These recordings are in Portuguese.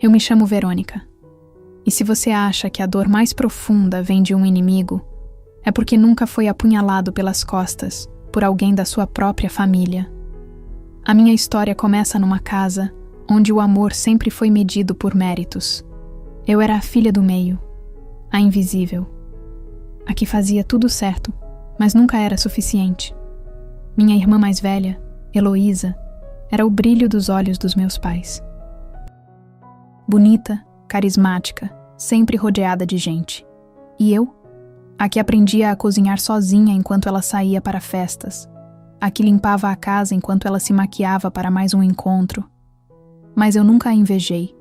Eu me chamo Verônica. E se você acha que a dor mais profunda vem de um inimigo, é porque nunca foi apunhalado pelas costas por alguém da sua própria família. A minha história começa numa casa onde o amor sempre foi medido por méritos. Eu era a filha do meio, a invisível, a que fazia tudo certo, mas nunca era suficiente. Minha irmã mais velha, Heloísa, era o brilho dos olhos dos meus pais. Bonita, carismática, sempre rodeada de gente. E eu? A que aprendia a cozinhar sozinha enquanto ela saía para festas. A que limpava a casa enquanto ela se maquiava para mais um encontro. Mas eu nunca a invejei.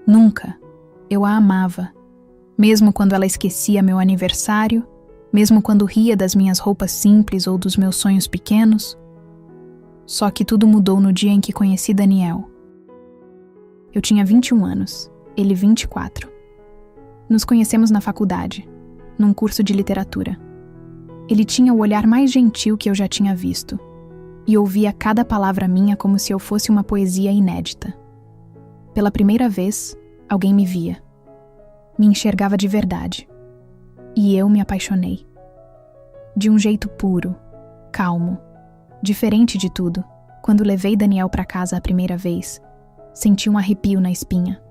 Nunca. Eu a amava. Mesmo quando ela esquecia meu aniversário, mesmo quando ria das minhas roupas simples ou dos meus sonhos pequenos. Só que tudo mudou no dia em que conheci Daniel. Eu tinha 21 anos, ele 24. Nos conhecemos na faculdade, num curso de literatura. Ele tinha o olhar mais gentil que eu já tinha visto, e ouvia cada palavra minha como se eu fosse uma poesia inédita. Pela primeira vez, alguém me via. Me enxergava de verdade. E eu me apaixonei. De um jeito puro, calmo, diferente de tudo. Quando levei Daniel para casa a primeira vez, senti um arrepio na espinha.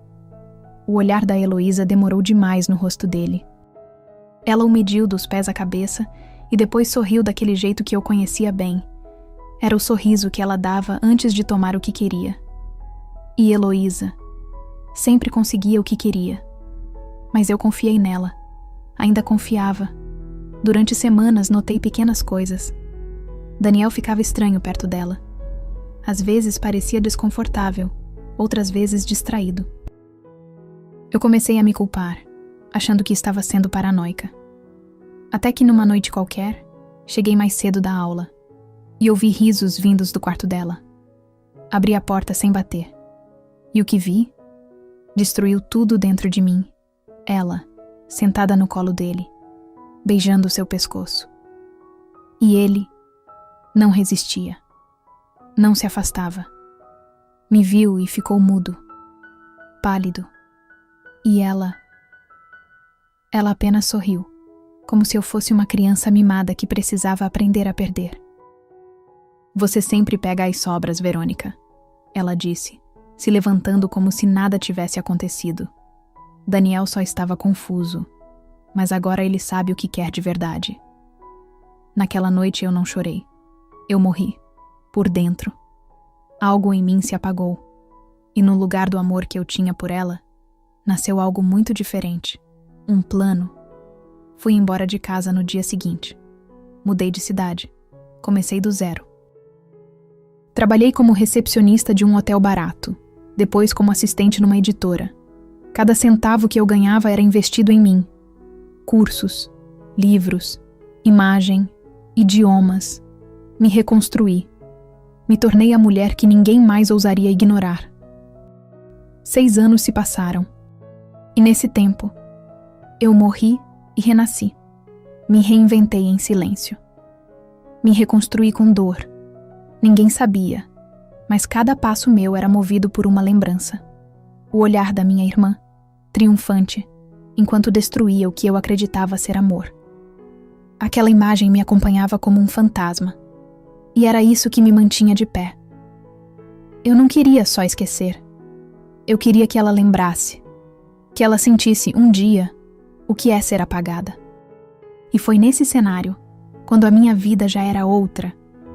O olhar da Heloísa demorou demais no rosto dele. Ela o mediu dos pés à cabeça e depois sorriu daquele jeito que eu conhecia bem. Era o sorriso que ela dava antes de tomar o que queria. E Heloísa sempre conseguia o que queria. Mas eu confiei nela. Ainda confiava. Durante semanas notei pequenas coisas. Daniel ficava estranho perto dela. Às vezes parecia desconfortável, outras vezes distraído. Eu comecei a me culpar, achando que estava sendo paranoica. Até que numa noite qualquer, cheguei mais cedo da aula e ouvi risos vindos do quarto dela. Abri a porta sem bater. E o que vi? Destruiu tudo dentro de mim. Ela, sentada no colo dele, beijando seu pescoço. E ele não resistia. Não se afastava. Me viu e ficou mudo, pálido. E ela apenas sorriu, como se eu fosse uma criança mimada que precisava aprender a perder. Você sempre pega as sobras, Verônica, ela disse, se levantando como se nada tivesse acontecido. Daniel só estava confuso, mas agora ele sabe o que quer de verdade. Naquela noite eu não chorei. Eu morri, por dentro. Algo em mim se apagou, e no lugar do amor que eu tinha por ela, nasceu algo muito diferente, um plano. Fui embora de casa no dia seguinte. Mudei de cidade. Comecei do zero. Trabalhei como recepcionista de um hotel barato, depois como assistente numa editora. Cada centavo que eu ganhava era investido em mim. Cursos, livros, imagem, idiomas. Me reconstruí. Me tornei a mulher que ninguém mais ousaria ignorar. 6 anos se passaram. E nesse tempo, eu morri e renasci. Me reinventei em silêncio. Me reconstruí com dor. Ninguém sabia, mas cada passo meu era movido por uma lembrança. O olhar da minha irmã, triunfante, enquanto destruía o que eu acreditava ser amor. Aquela imagem me acompanhava como um fantasma, e era isso que me mantinha de pé. Eu não queria só esquecer. Eu queria que ela lembrasse, que ela sentisse um dia o que é ser apagada. E foi nesse cenário, quando a minha vida já era outra,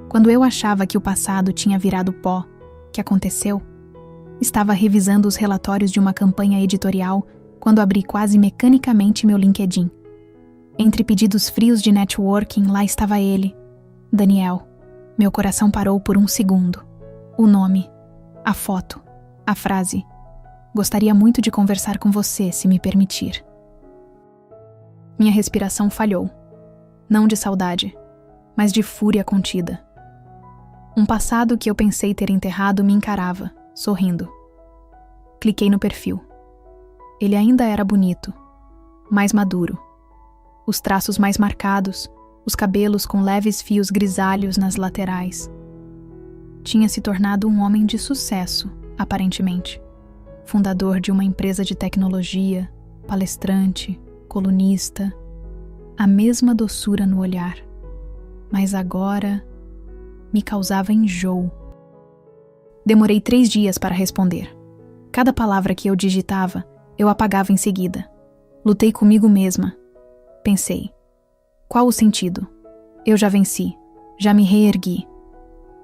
quando eu achava que o passado tinha virado pó, que aconteceu. Estava revisando os relatórios de uma campanha editorial quando abri quase mecanicamente meu LinkedIn. Entre pedidos frios de networking, lá estava ele, Daniel. Meu coração parou por um segundo. O nome, a foto, a frase. Gostaria muito de conversar com você, se me permitir. Minha respiração falhou. Não de saudade, mas de fúria contida. Um passado que eu pensei ter enterrado me encarava, sorrindo. Cliquei no perfil. Ele ainda era bonito, mais maduro. Os traços mais marcados, os cabelos com leves fios grisalhos nas laterais. Tinha se tornado um homem de sucesso, aparentemente. fundador de uma empresa de tecnologia, palestrante, colunista, a mesma doçura no olhar, mas agora me causava enjoo. Demorei 3 dias para responder. Cada palavra que eu digitava, eu apagava em seguida. Lutei comigo mesma. Pensei, qual o sentido? Eu já venci, já me reergui.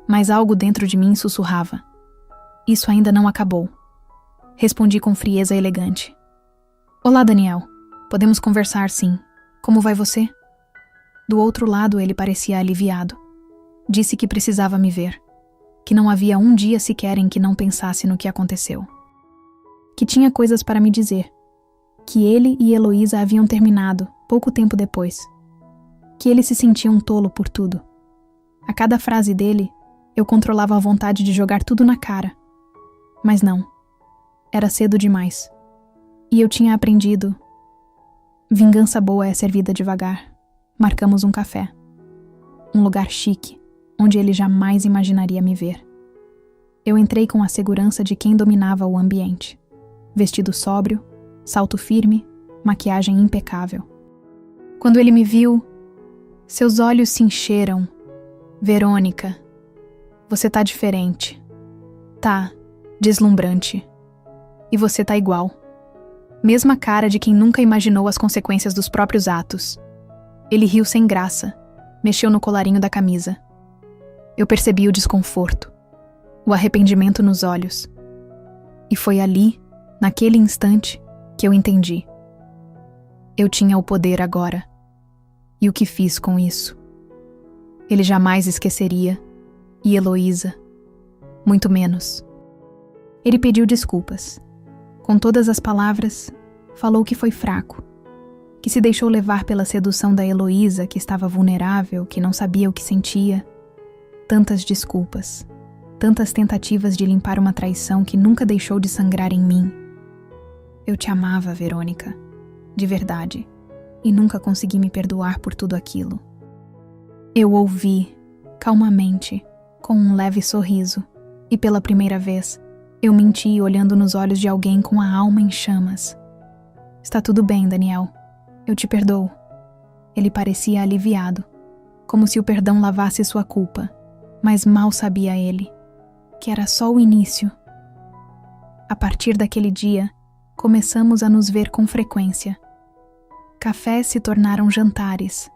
Mas algo dentro de mim sussurrava. Isso ainda não acabou. Respondi com frieza elegante. Olá, Daniel. Podemos conversar, sim. Como vai você? Do outro lado, ele parecia aliviado. Disse que precisava me ver. Que não havia um dia sequer em que não pensasse no que aconteceu. Que tinha coisas para me dizer. Que ele e Heloísa haviam terminado, pouco tempo depois. Que ele se sentia um tolo por tudo. A cada frase dele, eu controlava a vontade de jogar tudo na cara. Mas não. Era cedo demais. E eu tinha aprendido. Vingança boa é servida devagar. Marcamos um café. Um lugar chique, onde ele jamais imaginaria me ver. Eu entrei com a segurança de quem dominava o ambiente. Vestido sóbrio, salto firme, maquiagem impecável. Quando ele me viu, seus olhos se encheram. Verônica, você tá diferente. Tá, deslumbrante. E você tá igual. Mesma cara de quem nunca imaginou as consequências dos próprios atos. Ele riu sem graça, mexeu no colarinho da camisa. Eu percebi o desconforto, o arrependimento nos olhos. E foi ali, naquele instante, que eu entendi. Eu tinha o poder agora. E o que fiz com isso? Ele jamais esqueceria, e Heloísa, muito menos. Ele pediu desculpas. Com todas as palavras, falou que foi fraco, que se deixou levar pela sedução da Heloísa, que estava vulnerável, que não sabia o que sentia. Tantas desculpas, tantas tentativas de limpar uma traição que nunca deixou de sangrar em mim. Eu te amava, Verônica, de verdade, e nunca consegui me perdoar por tudo aquilo. Eu ouvi, calmamente, com um leve sorriso, e pela primeira vez, eu menti olhando nos olhos de alguém com a alma em chamas. Está tudo bem, Daniel. Eu te perdoo. Ele parecia aliviado, como se o perdão lavasse sua culpa, mas mal sabia ele, que era só o início. A partir daquele dia, começamos a nos ver com frequência. Cafés se tornaram jantares.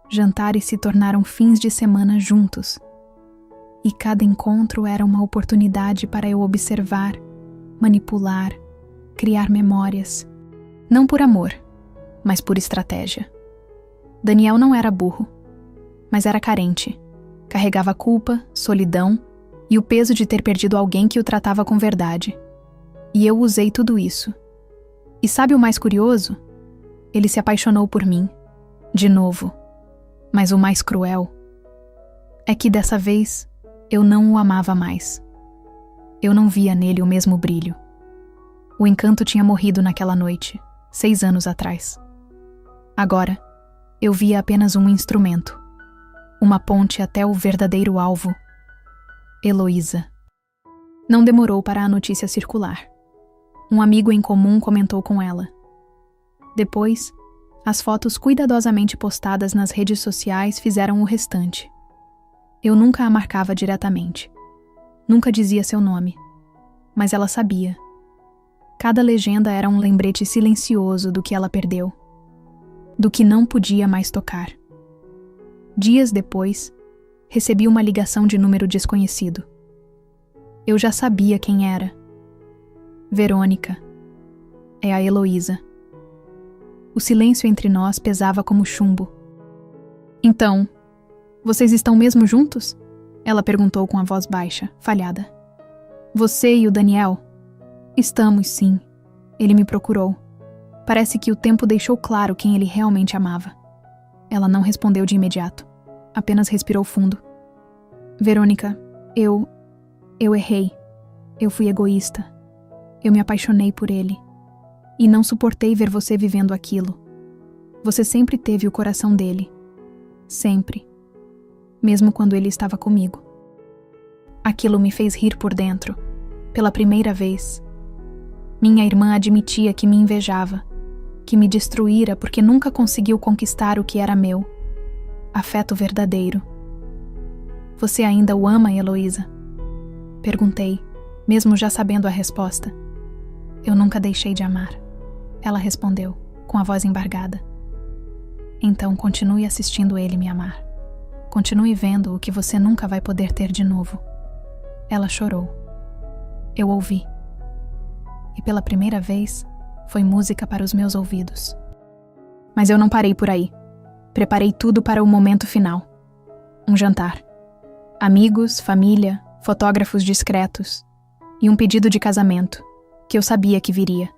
Jantares se tornaram fins de semana juntos. E cada encontro era uma oportunidade para eu observar, manipular, criar memórias. Não por amor, mas por estratégia. Daniel não era burro, mas era carente. Carregava culpa, solidão e o peso de ter perdido alguém que o tratava com verdade. E eu usei tudo isso. E sabe o mais curioso? Ele se apaixonou por mim, de novo. Mas o mais cruel é que dessa vez eu não o amava mais. Eu não via nele o mesmo brilho. O encanto tinha morrido naquela noite, 6 anos atrás. Agora, eu via apenas um instrumento, uma ponte até o verdadeiro alvo. Heloísa. Não demorou para a notícia circular. Um amigo em comum comentou com ela. Depois, as fotos cuidadosamente postadas nas redes sociais fizeram o restante. Eu nunca a marcava diretamente. Nunca dizia seu nome. Mas ela sabia. Cada legenda era um lembrete silencioso do que ela perdeu. Do que não podia mais tocar. Dias depois, recebi uma ligação de número desconhecido. Eu já sabia quem era. Verônica. É a Heloísa. O silêncio entre nós pesava como chumbo. Então, vocês estão mesmo juntos? Ela perguntou com a voz baixa, falhada. Você e o Daniel? Estamos, sim. Ele me procurou. Parece que o tempo deixou claro quem ele realmente amava. Ela não respondeu de imediato. Apenas respirou fundo. Verônica, eu errei. Eu fui egoísta. Eu me apaixonei por ele. E não suportei ver você vivendo aquilo. Você sempre teve o coração dele. Sempre. Mesmo quando ele estava comigo. Aquilo me fez rir por dentro. Pela primeira vez. Minha irmã admitia que me invejava, que me destruíra porque nunca conseguiu conquistar o que era meu. Afeto verdadeiro. Você ainda o ama, Heloísa? Perguntei, mesmo já sabendo a resposta. Eu nunca deixei de amar. Ela respondeu, com a voz embargada. Então continue assistindo ele me amar. Continue vendo o que você nunca vai poder ter de novo. Ela chorou. Eu ouvi. E pela primeira vez, foi música para os meus ouvidos. Mas eu não parei por aí. Preparei tudo para o momento final. Um jantar. Amigos, família, fotógrafos discretos. E um pedido de casamento, que eu sabia que viria.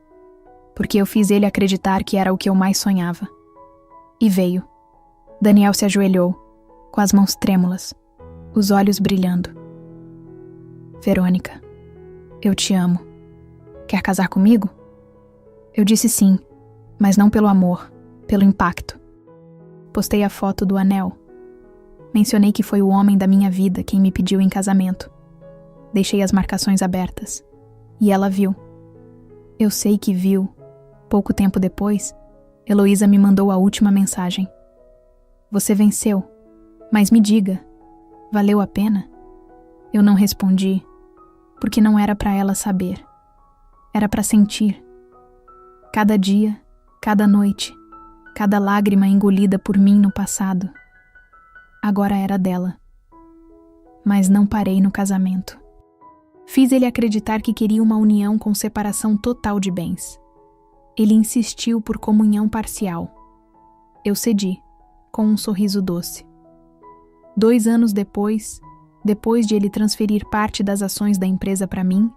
Porque eu fiz ele acreditar que era o que eu mais sonhava. E veio. Daniel se ajoelhou, com as mãos trêmulas, os olhos brilhando. Verônica, eu te amo. Quer casar comigo? Eu disse sim, mas não pelo amor, pelo impacto. Postei a foto do anel. Mencionei que foi o homem da minha vida quem me pediu em casamento. Deixei as marcações abertas. E ela viu. Eu sei que viu. Pouco tempo depois, Heloísa me mandou a última mensagem. Você venceu, mas me diga, valeu a pena? Eu não respondi, porque não era para ela saber. Era para sentir. Cada dia, cada noite, cada lágrima engolida por mim no passado. Agora era dela. Mas não parei no casamento. Fiz ele acreditar que queria uma união com separação total de bens. Ele insistiu por comunhão parcial. Eu cedi, com um sorriso doce. 2 anos depois de ele transferir parte das ações da empresa para mim,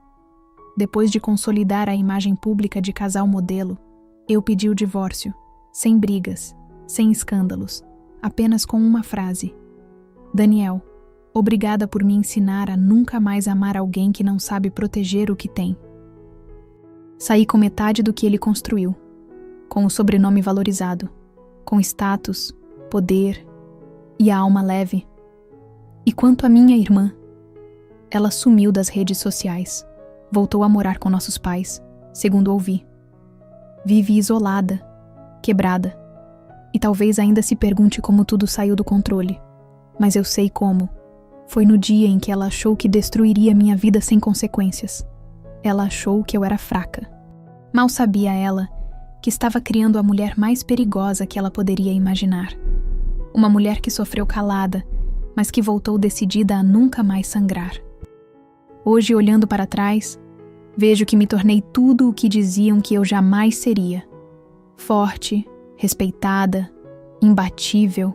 depois de consolidar a imagem pública de casal modelo, eu pedi o divórcio, sem brigas, sem escândalos, apenas com uma frase. Daniel, obrigada por me ensinar a nunca mais amar alguém que não sabe proteger o que tem. Saí com metade do que ele construiu, com o sobrenome valorizado, com status, poder e a alma leve. E quanto à minha irmã, ela sumiu das redes sociais, voltou a morar com nossos pais, segundo ouvi. Vive isolada, quebrada, e talvez ainda se pergunte como tudo saiu do controle, mas eu sei como. Foi no dia em que ela achou que destruiria minha vida sem consequências. Ela achou que eu era fraca. Mal sabia ela que estava criando a mulher mais perigosa que ela poderia imaginar. Uma mulher que sofreu calada, mas que voltou decidida a nunca mais sangrar. Hoje, olhando para trás, vejo que me tornei tudo o que diziam que eu jamais seria. Forte, respeitada, imbatível.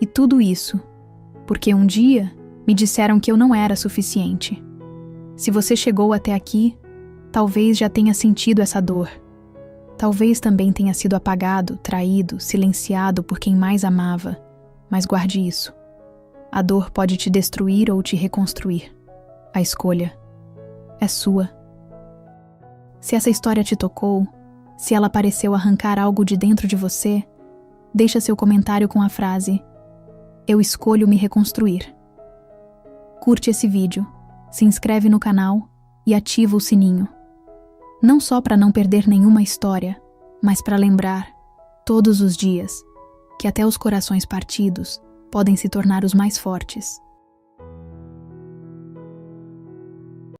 E tudo isso, porque um dia me disseram que eu não era suficiente. Se você chegou até aqui, talvez já tenha sentido essa dor. Talvez também tenha sido apagado, traído, silenciado por quem mais amava. Mas guarde isso. A dor pode te destruir ou te reconstruir. A escolha é sua. Se essa história te tocou, se ela pareceu arrancar algo de dentro de você, deixa seu comentário com a frase: eu escolho me reconstruir. Curte esse vídeo, se inscreve no canal e ativa o sininho. Não só para não perder nenhuma história, mas para lembrar, todos os dias, que até os corações partidos podem se tornar os mais fortes.